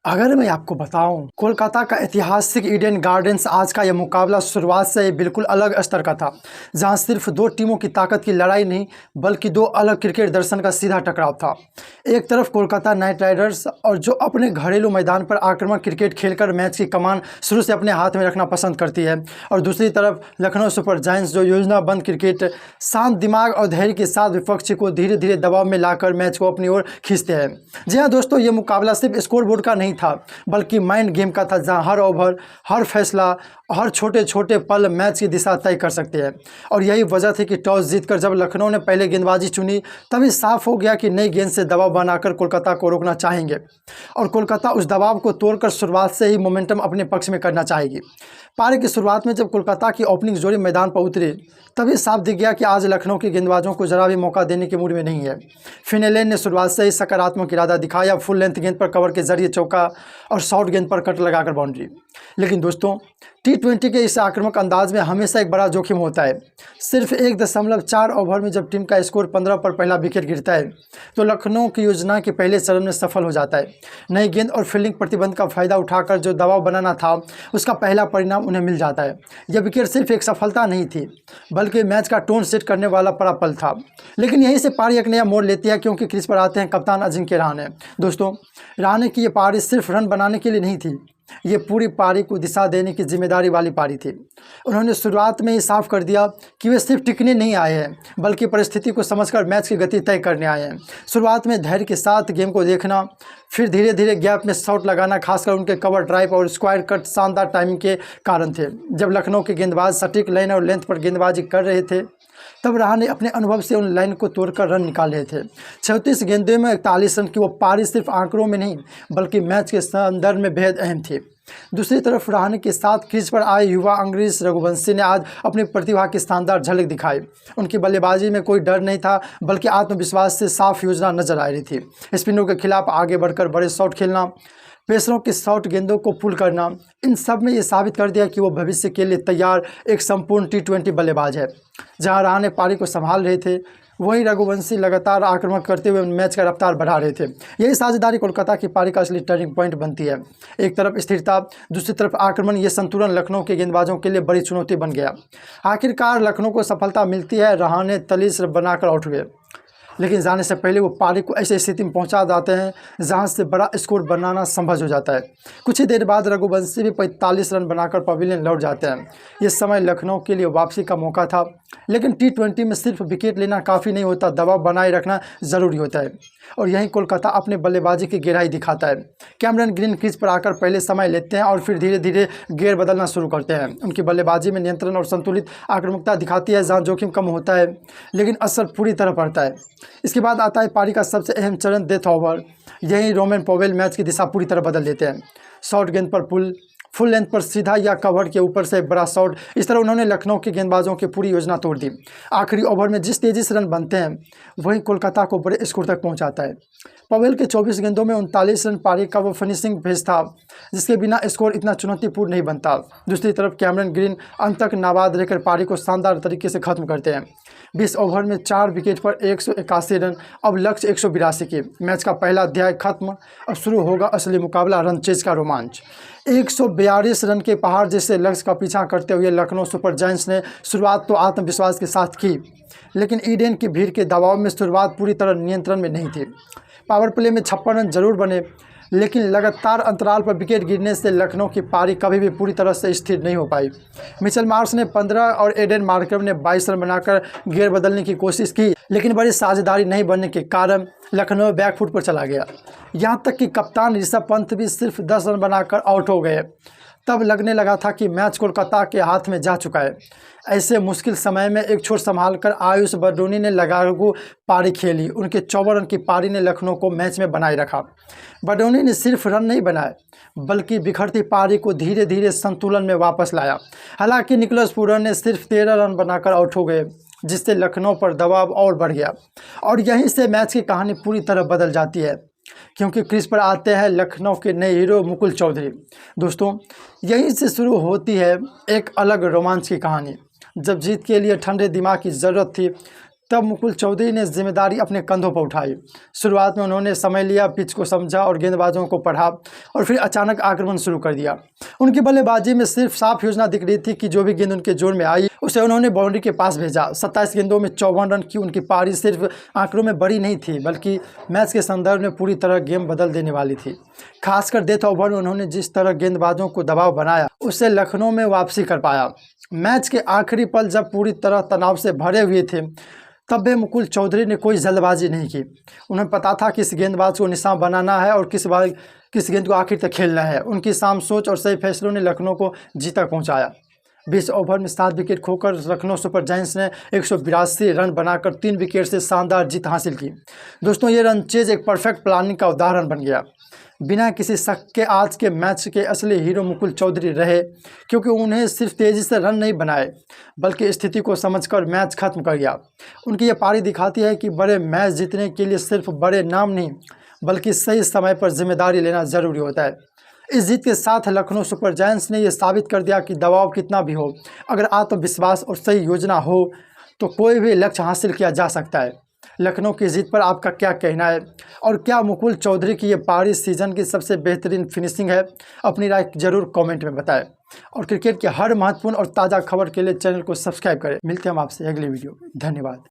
अगर मैं आपको बताऊं, कोलकाता का ऐतिहासिक ईडन गार्डन्स आज का यह मुकाबला शुरुआत से ही बिल्कुल अलग स्तर का था, जहां सिर्फ दो टीमों की ताकत की लड़ाई नहीं बल्कि दो अलग क्रिकेट दर्शन का सीधा टकराव था। एक तरफ कोलकाता नाइट राइडर्स और जो अपने घरेलू मैदान पर आक्रामक क्रिकेट खेलकर मैच की कमान शुरू से अपने हाथ में रखना पसंद करती है, और दूसरी तरफ लखनऊ सुपर जायंट्स जो योजनाबद्ध क्रिकेट, शांत दिमाग और धैर्य के साथ विपक्ष को धीरे धीरे दबाव में लाकर मैच को अपनी ओर खींचते हैं। जी हाँ दोस्तों, ये मुकाबला सिर्फ स्कोर बोर्ड का नहीं था बल्कि माइंड गेम का था, जहां हर ओवर, हर फैसला, हर छोटे छोटे पल मैच की दिशा तय कर सकते हैं। और यही वजह थी कि टॉस जीतकर जब लखनऊ ने पहले गेंदबाजी चुनी, तभी साफ हो गया कि नई गेंद से दबाव बनाकर कोलकाता को रोकना चाहेंगे, और कोलकाता उस दबाव को तोड़कर शुरुआत से ही मोमेंटम अपने पक्ष में करना चाहेगी। पारी की शुरुआत में जब कोलकाता की ओपनिंग जोड़ी मैदान पर उतरी, तभी साफ दिख गया कि आज लखनऊ के गेंदबाजों को जरा भी मौका देने के मूड में नहीं है। फिनेलेन ने शुरुआत से ही सकारात्मक इरादा दिखाया, फुल लेंथ गेंद पर कवर के जरिए चौका और शॉर्ट गेंद पर कट लगाकर बाउंड्री। लेकिन दोस्तों, T20 के इस आक्रामक अंदाज में हमेशा एक बड़ा जोखिम होता है। सिर्फ 1.4 ओवर में जब टीम का स्कोर 15 पर पहला विकेट गिरता है, तो लखनऊ की योजना के पहले चरण में सफल हो जाता है। नई गेंद और फील्डिंग प्रतिबंध का फायदा उठाकर जो दबाव बनाना था, उसका पहला परिणाम उन्हें मिल जाता है। यह विकेट सिर्फ एक सफलता नहीं थी बल्कि मैच का टोन सेट करने वाला बड़ा पल था। लेकिन यहीं से पारी एक नया मोड़ लेती है, क्योंकि क्रीज पर आते हैं कप्तान अजिंक्य रहाणे। दोस्तों, रहाणे की ये पारी सिर्फ रन बनाने के लिए नहीं थी, ये पूरी पारी को दिशा देने की जिम्मेदारी वाली पारी थी। उन्होंने शुरुआत में ही साफ कर दिया कि वे सिर्फ टिकने नहीं आए हैं बल्कि परिस्थिति को समझकर मैच की गति तय करने आए हैं। शुरुआत में धैर्य के साथ गेम को देखना, फिर धीरे धीरे गैप में शॉट लगाना, खासकर उनके कवर ड्राइव और स्क्वायर कट शानदार टाइमिंग के कारण थे। जब लखनऊ के गेंदबाज सटीक लाइन और लेंथ पर गेंदबाजी कर रहे थे, तब रहाणे अपने अनुभव से उन लाइन को तोड़कर रन निकाल रहे थे। 36 गेंदों में 41 रन की वो पारी सिर्फ आंकड़ों में नहीं बल्कि मैच के संदर्भ में बेहद अहम थी। दूसरी तरफ रहाणे के साथ क्रीज पर आए युवा अंग्रेज रघुवंशी ने आज अपनी प्रतिभा की शानदार झलक दिखाई। उनकी बल्लेबाजी में कोई डर नहीं था बल्कि आत्मविश्वास से साफ योजना नजर आ रही थी। स्पिनरों के खिलाफ आगे बढ़कर बड़े शॉट खेलना, पेसरों की शॉर्ट गेंदों को पुल करना, इन सब में ये साबित कर दिया कि वो भविष्य के लिए तैयार एक संपूर्ण T20 बल्लेबाज है। जहां रहाणे पारी को संभाल रहे थे, वहीं रघुवंशी लगातार आक्रमण करते हुए मैच का रफ्तार बढ़ा रहे थे। यही साझेदारी कोलकाता की पारी का असली टर्निंग पॉइंट बनती है। एक तरफ स्थिरता, दूसरी तरफ आक्रमण, ये संतुलन लखनऊ के गेंदबाजों के लिए बड़ी चुनौती बन गया। आखिरकार लखनऊ को सफलता मिलती है, रहाणे 43 रन बनाकर आउट हुए, लेकिन जाने से पहले वो पारी को ऐसी स्थिति में पहुंचा जाते हैं जहां से बड़ा स्कोर बनाना संभव हो जाता है। कुछ ही देर बाद रघुवंशी भी 45 रन बनाकर पवेलियन लौट जाते हैं। ये समय लखनऊ के लिए वापसी का मौका था, लेकिन T20 में सिर्फ विकेट लेना काफ़ी नहीं होता, दबाव बनाए रखना ज़रूरी होता है। और यहीं कोलकाता अपने बल्लेबाजी की गहराई दिखाता है। कैमरन ग्रीन क्रीज पर आकर पहले समय लेते हैं और फिर धीरे धीरे गियर बदलना शुरू करते हैं। उनकी बल्लेबाजी में नियंत्रण और संतुलित आक्रामकता दिखाती है, जहां जोखिम कम होता है लेकिन असर पूरी तरह पड़ता है। इसके बाद आता है पारी का सबसे अहम चरण, डेथ ओवर। यहीं रोमन पॉवेल मैच की दिशा पूरी तरह बदल देते हैं। शॉर्ट गेंद पर फुल लेंथ पर सीधा या कवर के ऊपर से बड़ा शॉट, इस तरह उन्होंने लखनऊ के गेंदबाजों की पूरी योजना तोड़ दी। आखिरी ओवर में जिस तेजी से रन बनते हैं, वही कोलकाता को बड़े स्कोर तक पहुंचाता है। पवेल के 24 गेंदों में 39 रन पारी का वो फिनिशिंग भेज था, जिसके बिना स्कोर इतना चुनौतीपूर्ण नहीं बनता। दूसरी तरफ कैमरन ग्रीन अंत तक नाबाद रहकर पारी को शानदार तरीके से खत्म करते हैं। 20 ओवर में 4 विकेट पर 181 रन, अब लक्ष्य 182 की। मैच का पहला अध्याय खत्म, अब शुरू होगा असली मुकाबला, रन चेज का रोमांच। 142 रन के पहाड़ जैसे लक्ष्य का पीछा करते हुए लखनऊ सुपर जायंट्स ने शुरुआत तो आत्मविश्वास के साथ की, लेकिन ईडन की भीड़ के दबाव में शुरुआत पूरी तरह नियंत्रण में नहीं थी। पावर प्ले में 56 रन जरूर बने, लेकिन लगातार अंतराल पर विकेट गिरने से लखनऊ की पारी कभी भी पूरी तरह से स्थिर नहीं हो पाई। मिचेल मार्श ने 15 और एडन मार्करम ने 22 रन बनाकर गियर बदलने की कोशिश की, लेकिन बड़ी साझेदारी नहीं बनने के कारण लखनऊ बैकफुट पर चला गया। यहाँ तक कि कप्तान ऋषभ पंत भी सिर्फ 10 रन बनाकर आउट हो गए। तब लगने लगा था कि मैच कोलकाता के हाथ में जा चुका है। ऐसे मुश्किल समय में एक छोर संभालकर आयुष बर्डोनी ने लगातार पारी खेली। उनके 54 रन की पारी ने लखनऊ को मैच में बनाए रखा। बर्डोनी ने सिर्फ रन नहीं बनाए बल्कि बिखरती पारी को धीरे धीरे संतुलन में वापस लाया। हालांकि निकोलस पूरन ने सिर्फ 13 रन बनाकर आउट हो गए, जिससे लखनऊ पर दबाव और बढ़ गया। और यहीं से मैच की कहानी पूरी तरह बदल जाती है, क्योंकि क्रीज पर आते हैं लखनऊ के नए हीरो मुकुल चौधरी। दोस्तों, यहीं से शुरू होती है एक अलग रोमांच की कहानी। जब जीत के लिए ठंडे दिमाग की ज़रूरत थी, तब मुकुल चौधरी ने जिम्मेदारी अपने कंधों पर उठाई। शुरुआत में उन्होंने समय लिया, पिच को समझा और गेंदबाजों को पढ़ा और फिर अचानक आक्रमण शुरू कर दिया। उनकी बल्लेबाजी में सिर्फ साफ योजना दिख रही थी कि जो भी गेंद उनके जोर में आई उसे उन्होंने बाउंड्री के पास भेजा। 27 गेंदों में 54 रन की उनकी पारी सिर्फ आंकड़ों में बड़ी नहीं थी, बल्कि मैच के संदर्भ में पूरी तरह गेम बदल देने वाली थी। खासकर डेथ ओवर में उन्होंने जिस तरह गेंदबाजों को दबाव बनाया, उससे लखनऊ में वापसी कर पाया। मैच के आखिरी पल जब पूरी तरह तनाव से भरे हुए थे, तब भी मुकुल चौधरी ने कोई जल्दबाजी नहीं की। उन्हें पता था किस गेंदबाज को निशान बनाना है और किस गेंद को आखिर तक खेलना है। उनकी शाम सोच और सही फैसलों ने लखनऊ को जीत तक पहुँचाया। 20 ओवर में 7 विकेट खोकर लखनऊ सुपर जायंट्स ने 182 रन बनाकर 3 विकेट से शानदार जीत हासिल की। दोस्तों, ये रन चेज एक परफेक्ट प्लानिंग का उदाहरण बन गया। बिना किसी शक के आज के मैच के असली हीरो मुकुल चौधरी रहे, क्योंकि उन्हें सिर्फ तेज़ी से रन नहीं बनाए बल्कि स्थिति को समझकर मैच खत्म कर गया। उनकी ये पारी दिखाती है कि बड़े मैच जीतने के लिए सिर्फ बड़े नाम नहीं बल्कि सही समय पर जिम्मेदारी लेना ज़रूरी होता है। इस जीत के साथ लखनऊ सुपर जायंट्स ने यह साबित कर दिया कि दबाव कितना भी हो, अगर आत्मविश्वास और सही योजना हो तो कोई भी लक्ष्य हासिल किया जा सकता है। लखनऊ की जीत पर आपका क्या कहना है, और क्या मुकुल चौधरी की ये पारी सीजन की सबसे बेहतरीन फिनिशिंग है? अपनी राय जरूर कमेंट में बताएं और क्रिकेट के हर महत्वपूर्ण और ताज़ा खबर के लिए चैनल को सब्सक्राइब करें। मिलते हैं हम आपसे अगली वीडियो। धन्यवाद।